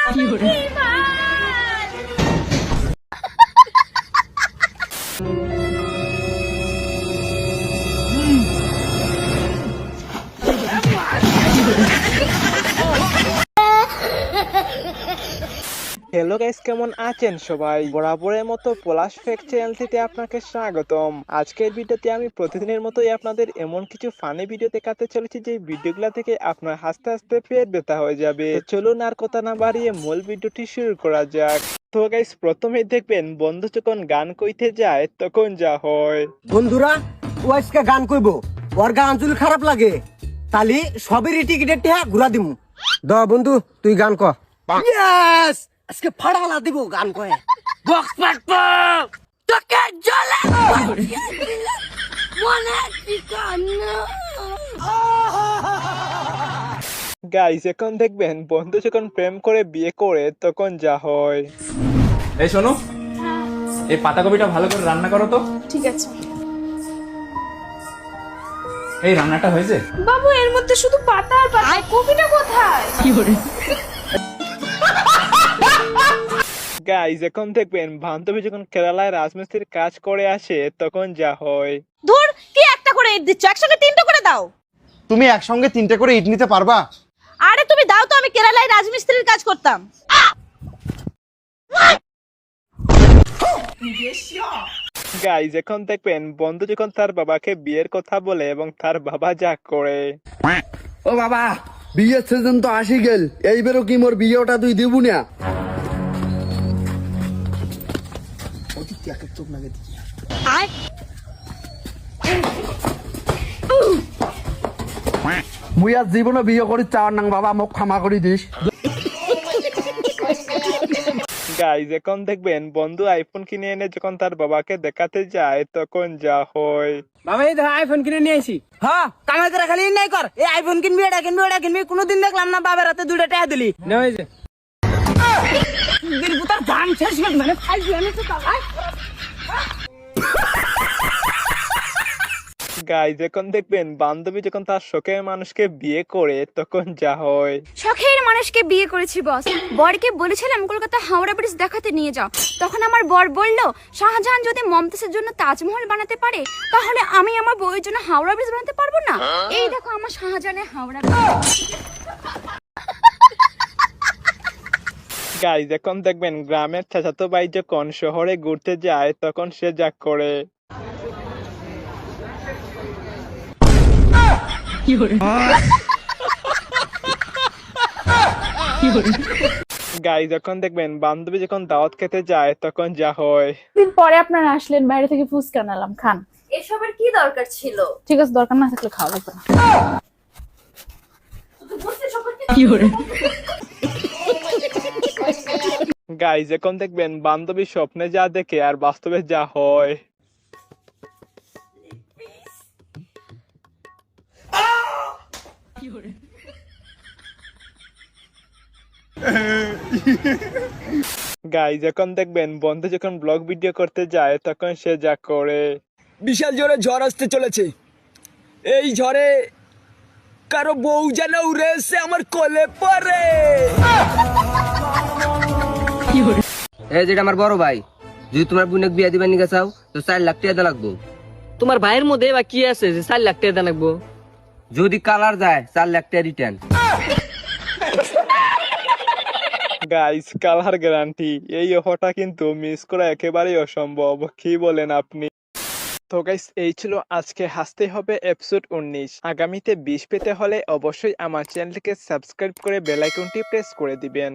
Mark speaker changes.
Speaker 1: Hello guys, কেমন আছেন সবাই? বরাবরের মতো পলাশ ফ্যাক্ট চ্যানেলটিতে আপনাকে স্বাগতম। আজকের ভিডিওতে আমি প্রতিদিনের মতোই আপনাদের এমন কিছু ফানি ভিডিও দেখাতে চলেছি যে ভিডিওগুলো থেকে আপনার হাসতে হাসতে পেট ব্যথা হয়ে যাবে। তো চলুন আর কথা না বাড়িয়ে মূল ভিডিওটি শুরু করা যাক। তো গাইস, প্রথমেই দেখবেন বন্ধু যখন গান কইতে যায় তখন যা হয়।
Speaker 2: বন্ধুরা, ও আজকে গান কইবো, ওর গান যদি খারাপ লাগে তাহলে সবেরই টিকিটের টিহা ঘুরা দিমু। দ বন্ধু, তুই গান ক। ইয়েস, আজকে ফাড়ালা দিব গান কয়ে। বক্স পাটপো তোকে জ্বলে মনে ঠিকানা।
Speaker 1: গাইস, এখন দেখবেন বন্ধু যখন প্রেম করে বিয়ে করে তখন যা হয়।
Speaker 3: এই শোনো, এই পাতাকপিটা ভালো করে রান্না করো তো।
Speaker 4: ঠিক আছে
Speaker 3: এই রান্নাটা হয়েছে?
Speaker 4: বাবু, এর মধ্যে শুধু পাতা আর পাতা, কপিটা কোথায়?
Speaker 1: গাইস, এখন দেখবেন বান্ধবী যখন কেরালায় রাজমিস্ত্রির কাজ করে আসে তখন যা হয়।
Speaker 4: ধুর, কি একটা করে ইট দিচ্ছ, একসঙ্গে তিনটা করে দাও।
Speaker 5: তুমি একসঙ্গে 3টে করে ইট নিতে পারবা?
Speaker 4: আরে তুমি দাও তো, আমি কেরালায় রাজমিস্ত্রির কাজ করতাম।
Speaker 1: গাইস, এখন দেখবেন বন্ধু যখন তার বাবাকে বিয়ের কথা বলে এবং তার বাবা যা করে।
Speaker 6: ও বাবা, বিয়ের সিজন তো আসি গেল, এইবারও কি মোর বিয়েটা তুই দিবু না? মুই আর জীবনে বিয়ে করি চাওয়ার নাং বাবা, মোক ক্ষমা করে দিস।
Speaker 1: গাইস, এখন দেখবেন বন্ধু আইফোন কিনে এনে যখন তার বাবাকে দেখাতে যায় তখন যা হয়।
Speaker 2: বাবা, এই ধর আইফোন কিনে নিয়ে আসি। হ্যাঁ, কামাই করে খালি নাই কর, এই আইফোন কিনবি, এটা কিনবি, ওটা কিনবি, কোনোদিন দেখলাম না বাবার হাতে 2টা টাকা দিলি। নে হইছে দিল পুতার গান শেষ মানে ফাইল আমি তো তাই।
Speaker 1: গাইস, এখন দেখবেন বান্ধবী যখন তার শখের মানুষকে বিয়ে করে তখন যা হয়।
Speaker 7: শখের মানুষকে বিয়ে করেছি বস। বরকে বলেছিলাম কলকাতা হাওড়া ব্রিজ দেখাতে নিয়ে যাও। তখন আমার বর বলল, শাহজাহান যদি মমতাজের জন্য তাজমহল বানাতে পারে তাহলে আমি আমার বউয়ের জন্য হাওড়া ব্রিজ বানাতে পারবো না। এই দেখো আমার শাহজাহানের হাওড়া ব্রিজ।
Speaker 1: গাইস, এখন দেখবেন গ্রামের চাচাতো ভাই যখন শহরে ঘুরতে যায় তখন সে যা করে। গাইস, এখন দেখবেন বান্ধবী যখন দাওয়াত খেতে যায় তখন যা হয়।
Speaker 4: দিন পরে আপনারা আসলেন, বাইরে থেকে ফুচকা আনালাম, খান।
Speaker 7: এসবের কি দরকার ছিল?
Speaker 4: ঠিক আছে, দরকার না থাকলে খাওয়া লাগবে না।
Speaker 1: গাইস, এখন দেখবেন বান্ধবী স্বপ্নে যা দেখে আর বাস্তবে যা হয়। গাইস, এখন দেখবেন বন্ধু যখন ব্লগ ভিডিও করতে যায় তখন সে যা করে।
Speaker 2: বিশাল জোরে ঝড় আসতে চলেছে, এই ঝড়ে কারো বউ যেন উড়ে এসে আমার কোলে পড়ে।
Speaker 8: এই যেটা আমার বড় ভাই, যদি তোমার বোনকে বিয়ে দিবেন নিকে চাও তো 4 লাখ টাকা লাগবো।
Speaker 9: তোমার ভাইয়ের মধ্যে বা কি আছে যে 4 লাখ টাকা লাগবো?
Speaker 8: যদি কালার যায় 4 লাখ টাকা রিটার্ন।
Speaker 1: গাইস, কালার গ্যারান্টি, এই অফারটা কিন্তু মিস করা একেবারেই অসম্ভব। কি বলেন আপনি? তো গাইস, এই ছিল আজকে হাসতে হবে এপিসোড 19। আগামীতে 20 পেতে হলে অবশ্যই আমার চ্যানেলটিকে সাবস্ক্রাইব করে বেল আইকনটি প্রেস করে দিবেন।